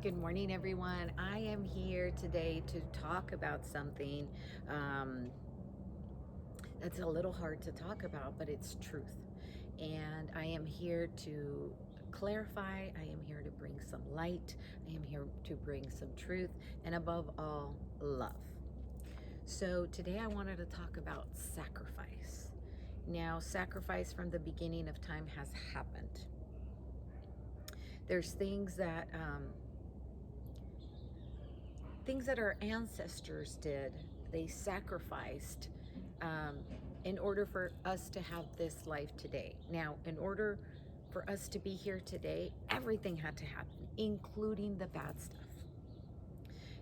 Good morning, everyone. I am here today to talk about something that's a little hard to talk about, but it's truth. And I am here to clarify, I am here to bring some light, I am here to bring some truth, and above all, love. So today I wanted to talk about sacrifice. Now, sacrifice from the beginning of time has happened. There's things that our ancestors did. They sacrificed um, in order for us to have this life today. Now, in order for us to be here today, everything had to happen, including the bad stuff.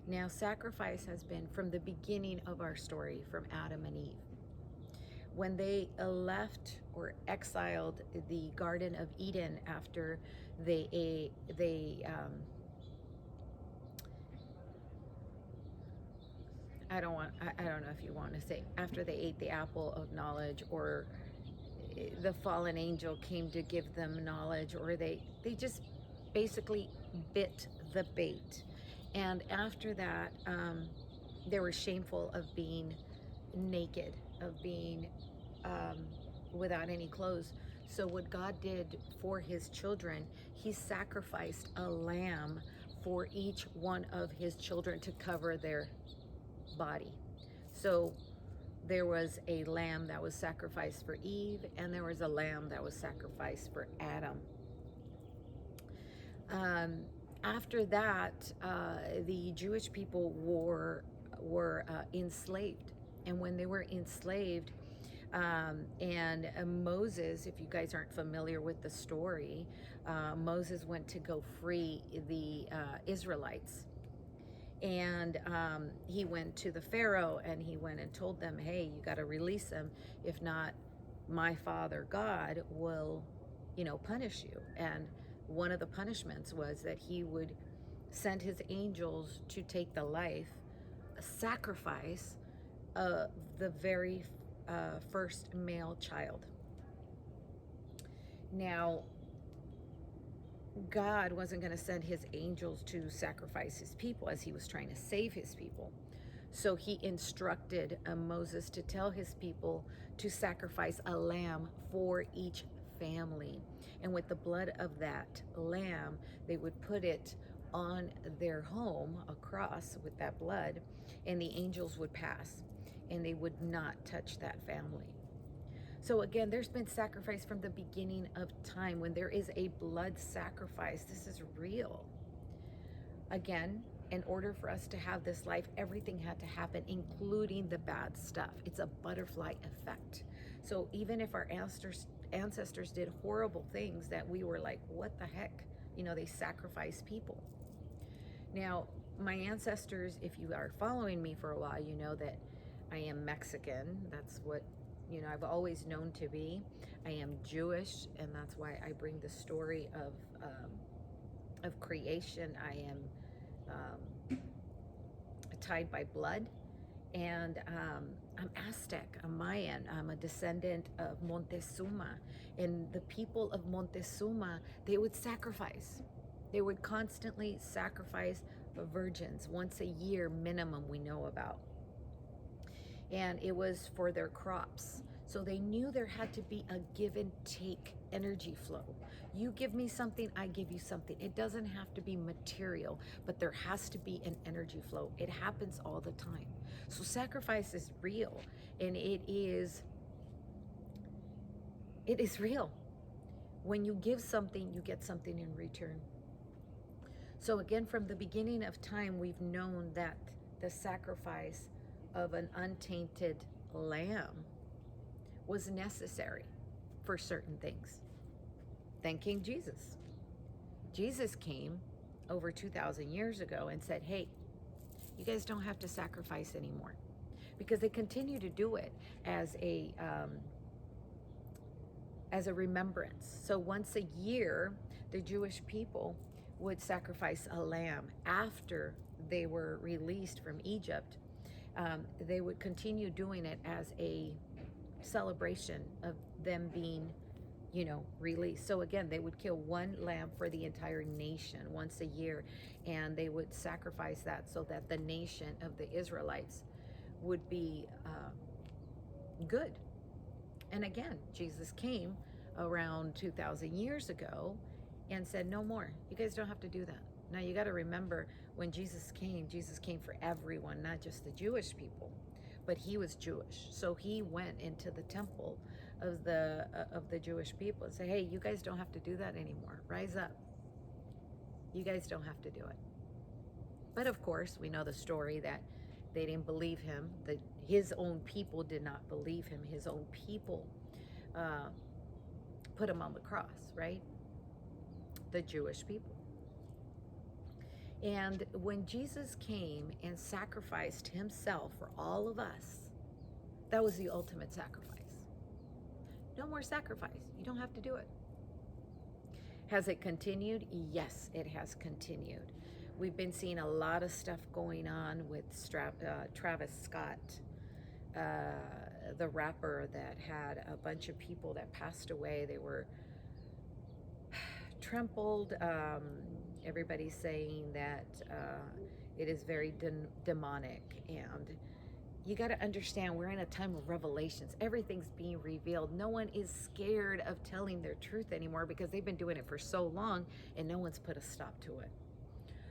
Now, sacrifice has been from the beginning of our story, from Adam and Eve. When they left or exiled the Garden of Eden after they I don't know if you want to say after they ate the apple of knowledge, or the fallen angel came to give them knowledge, or they just basically bit the bait. And after that, they were shameful of being naked, of being without any clothes. So what God did for his children, he sacrificed a lamb for each one of his children to cover their body. So there was a lamb that was sacrificed for Eve, and there was a lamb that was sacrificed for Adam. After that, the Jewish people were enslaved, and when they were enslaved, and Moses, if you guys aren't familiar with the story, Moses went to go free the Israelites. And he went to the Pharaoh, and he went and told them, hey, you got to release them. If not, my father God will, punish you. And one of the punishments was that he would send his angels to take the life, a sacrifice of the very first male child. Now, God wasn't going to send his angels to sacrifice his people as he was trying to save his people. So he instructed Moses to tell his people to sacrifice a lamb for each family. And with the blood of that lamb, they would put it on their home, a cross with that blood, and the angels would pass, and they would not touch that family. So again, there's been sacrifice from the beginning of time. When there is a blood sacrifice, this is real. Again, in order for us to have this life, everything had to happen, including the bad stuff. It's a butterfly effect. So even if our ancestors did horrible things that we were like, what the heck? They sacrifice people. Now, my ancestors, if you are following me for a while, you know that I am Mexican. That's what I've always known to be. I am Jewish, and that's why I bring the story of creation. I am tied by blood, and I'm Aztec, I'm Mayan, I'm a descendant of Montezuma, and the people of Montezuma, they would sacrifice. They would constantly sacrifice virgins once a year minimum, we know about. And it was for their crops. So they knew there had to be a give and take energy flow. You give me something, I give you something. It doesn't have to be material, but there has to be an energy flow. It happens all the time. So sacrifice is real, and it is real. When you give something, you get something in return. So again, from the beginning of time, we've known that the sacrifice of an untainted lamb was necessary for certain things. Then came Jesus. Jesus came over 2,000 years ago and said, hey, you guys don't have to sacrifice anymore, because they continue to do it as a remembrance. So once a year, the Jewish people would sacrifice a lamb after they were released from Egypt. They would continue doing it as a celebration of them being released. So again, they would kill one lamb for the entire nation once a year, and they would sacrifice that so that the nation of the Israelites would be good. And again, Jesus came around 2,000 years ago and said, no more. You guys don't have to do that. Now you got to remember, when Jesus came for everyone, not just the Jewish people, but he was Jewish. So he went into the temple of the Jewish people and said, hey, you guys don't have to do that anymore. Rise up. You guys don't have to do it. But of course, we know the story that they didn't believe him. That his own people did not believe him. His own people put him on the cross, right? The Jewish people. And when Jesus came and sacrificed himself for all of us, that was the ultimate sacrifice. No more sacrifice. You don't have to do it. Has it continued? Yes, it has continued. We've been seeing a lot of stuff going on with Travis Scott, the rapper that had a bunch of people that passed away. They were trampled. Everybody's saying that it is very demonic. And you got to understand, we're in a time of revelations. Everything's being revealed. No one is scared of telling their truth anymore because they've been doing it for so long and no one's put a stop to it.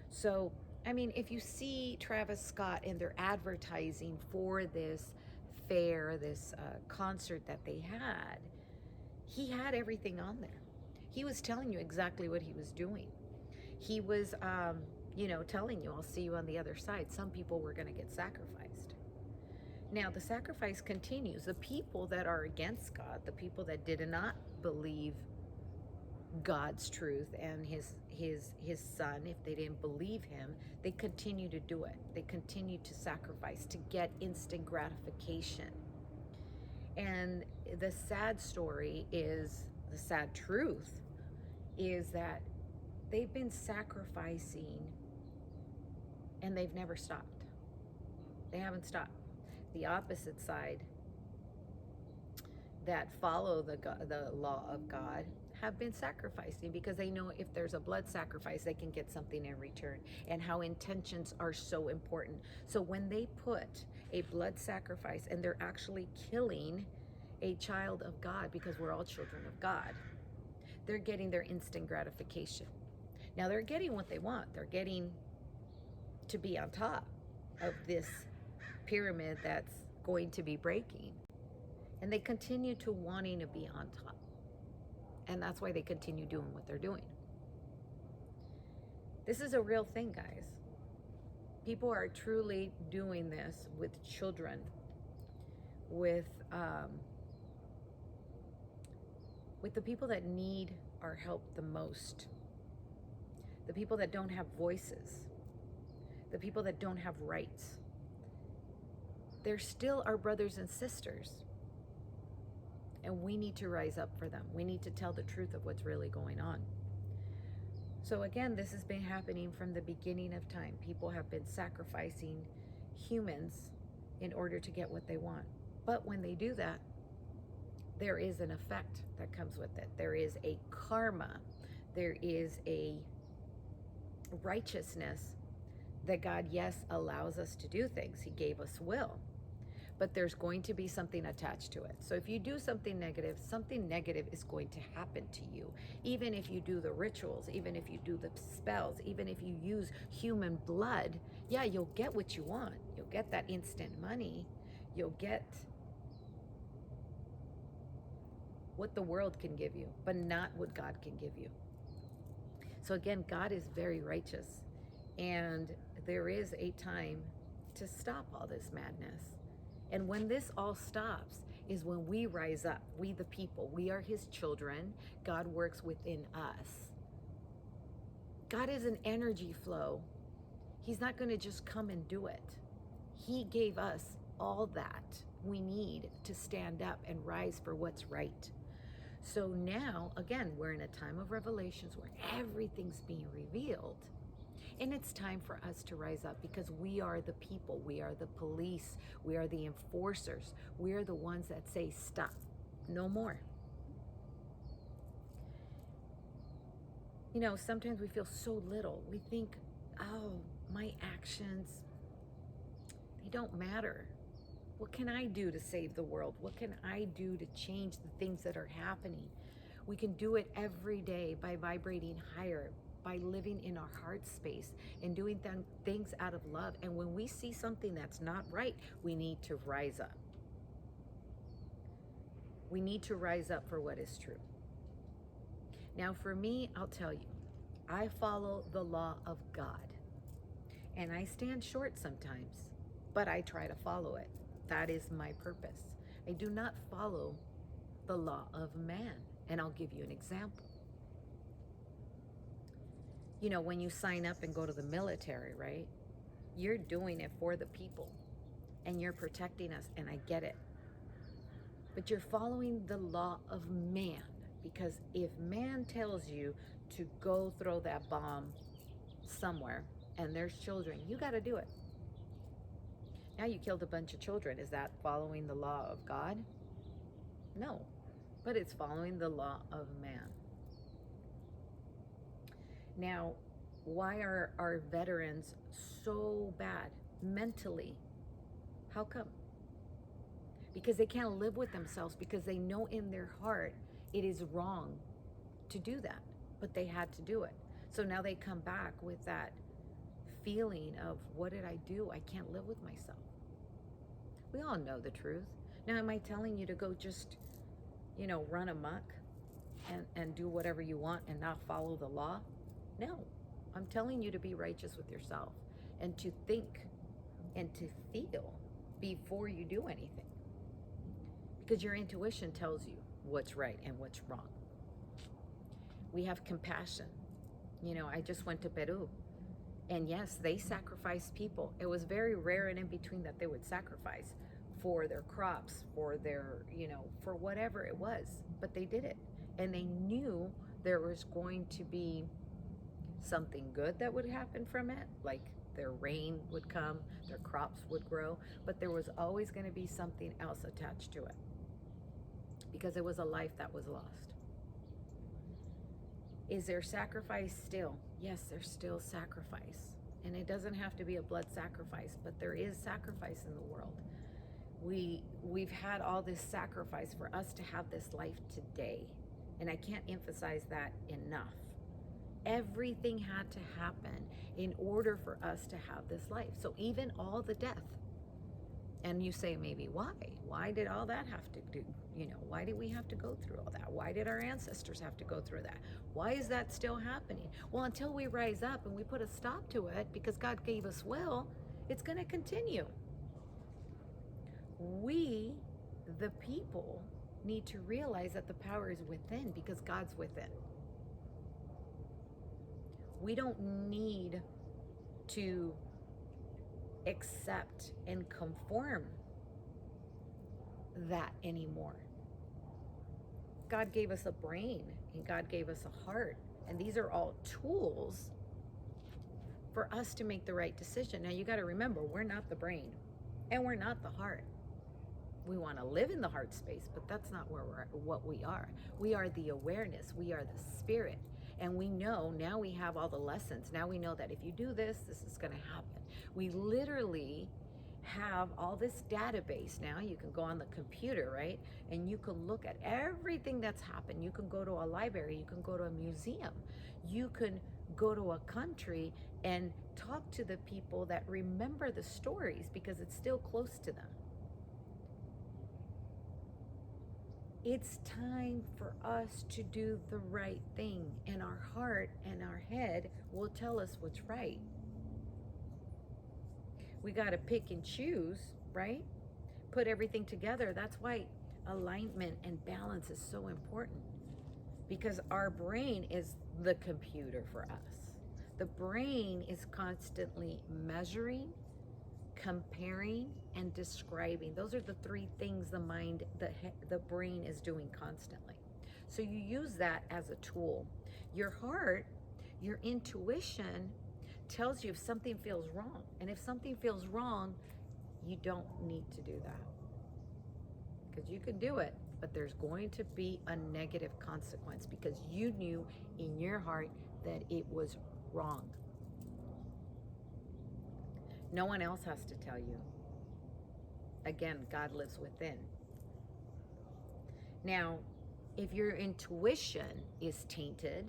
So, I mean, if you see Travis Scott and they're advertising for this fair, this concert that they had, he had everything on there. He was telling you exactly what he was doing. He was, telling you, I'll see you on the other side. Some people were going to get sacrificed. Now, the sacrifice continues. The people that are against God, the people that did not believe God's truth and his son, if they didn't believe him, they continue to do it. They continue to sacrifice to get instant gratification. And the sad story is, the sad truth is that they've been sacrificing and they've never stopped. They haven't stopped. The opposite side that follow the law of God have been sacrificing because they know if there's a blood sacrifice, they can get something in return, and how intentions are so important. So when they put a blood sacrifice and they're actually killing a child of God, because we're all children of God, they're getting their instant gratification. Now they're getting what they want. They're getting to be on top of this pyramid that's going to be breaking. And they continue to wanting to be on top. And that's why they continue doing what they're doing. This is a real thing, guys. People are truly doing this with children, with the people that need our help the most, the people that don't have voices, the people that don't have rights. They're still our brothers and sisters. And we need to rise up for them. We need to tell the truth of what's really going on. So again, this has been happening from the beginning of time. People have been sacrificing humans in order to get what they want. But when they do that, there is an effect that comes with it. There is a karma. There is a righteousness that God, yes, allows us to do things. He gave us will. But there's going to be something attached to it. So if you do something negative is going to happen to you. Even if you do the rituals, even if you do the spells, even if you use human blood, yeah, you'll get what you want. You'll get that instant money. You'll get what the world can give you, but not what God can give you. So again, God is very righteous. And there is a time to stop all this madness. And when this all stops is when we rise up, we the people, we are his children. God works within us. God is an energy flow. He's not going to just come and do it. He gave us all that we need to stand up and rise for what's right. So now, again, we're in a time of revelations where everything's being revealed. And it's time for us to rise up because we are the people. We are the police. We are the enforcers. We are the ones that say, stop, no more. You know, sometimes we feel so little. We think, oh, my actions, they don't matter. What can I do to save the world? What can I do to change the things that are happening? We can do it every day by vibrating higher, by living in our heart space and doing things out of love. And when we see something that's not right, we need to rise up. We need to rise up for what is true. Now, for me, I'll tell you, I follow the law of God. And I stand short sometimes, but I try to follow it. That is my purpose. I do not follow the law of man. And I'll give you an example. You know, when you sign up and go to the military, right? You're doing it for the people and you're protecting us, and I get it. But you're following the law of man, because if man tells you to go throw that bomb somewhere and there's children, you got to do it. Now you killed a bunch of children. Is that following the law of God? No, but it's following the law of man. Now, why are our veterans so bad mentally? How come? Because they can't live with themselves, because they know in their heart it is wrong to do that, but they had to do it. So now they come back with that feeling of, what did I do? I can't live with myself. We all know the truth. Now, am I telling you to go just, you know, run amok and do whatever you want and not follow the law? No, I'm telling you to be righteous with yourself and to think and to feel before you do anything. Because your intuition tells you what's right and what's wrong. We have compassion. You know, I just went to Peru. And yes, they sacrificed people. It was very rare and in between that they would sacrifice for their crops, for their, you know, for whatever it was. But they did it. And they knew there was going to be something good that would happen from it, like their rain would come, their crops would grow, but there was always going to be something else attached to it, because it was a life that was lost. Is there sacrifice still? Yes, there's still sacrifice. And it doesn't have to be a blood sacrifice, but there is sacrifice in the world. We've had all this sacrifice for us to have this life today. And I can't emphasize that enough. Everything had to happen in order for us to have this life. So even all the death. And you say, maybe, why? Why did all that have to do? You know, why did we have to go through all that? Why did our ancestors have to go through that? Why is that still happening? Well, until we rise up and we put a stop to it, because God gave us will, it's going to continue. We, the people, need to realize that the power is within, because God's within. We don't need to accept and conform that anymore. God gave us a brain and God gave us a heart, and these are all tools for us to make the right decision. Now you got to remember, we're not the brain and we're not the heart. We want to live in the heart space, but that's not what we are. We are the awareness. We are the spirit. And we know, now we have all the lessons. Now we know that if you do this, this is going to happen. We literally have all this database now. You can go on the computer, right? And you can look at everything that's happened. You can go to a library. You can go to a museum. You can go to a country and talk to the people that remember the stories, because it's still close to them. It's time for us to do the right thing, and our heart and our head will tell us what's right. We got to pick and choose, right? Put everything together. That's why alignment and balance is so important, because our brain is the computer for us. The brain is constantly measuring, comparing, and describing. Those are the three things the mind, the brain is doing constantly. So you use that as a tool. Your heart, your intuition tells you if something feels wrong. And if something feels wrong, you don't need to do that. Because you can do it, but there's going to be a negative consequence, because you knew in your heart that it was wrong. No one else has to tell you. Again, God lives within. Now, if your intuition is tainted,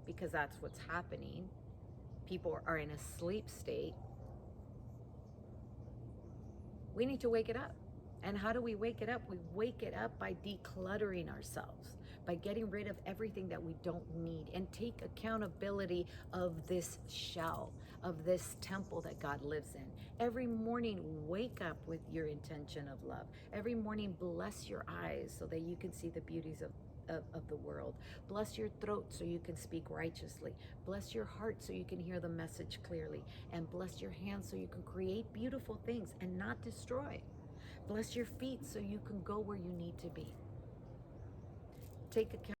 because that's what's happening, people are in a sleep state, we need to wake it up. And how do we wake it up? We wake it up by decluttering ourselves, by getting rid of everything that we don't need, and take accountability of this shell, of this temple that God lives in. Every morning, wake up with your intention of love. Every morning, bless your eyes so that you can see the beauties of the world. Bless your throat so you can speak righteously. Bless your heart so you can hear the message clearly. And bless your hands so you can create beautiful things and not destroy. Bless your feet so you can go where you need to be. Take account.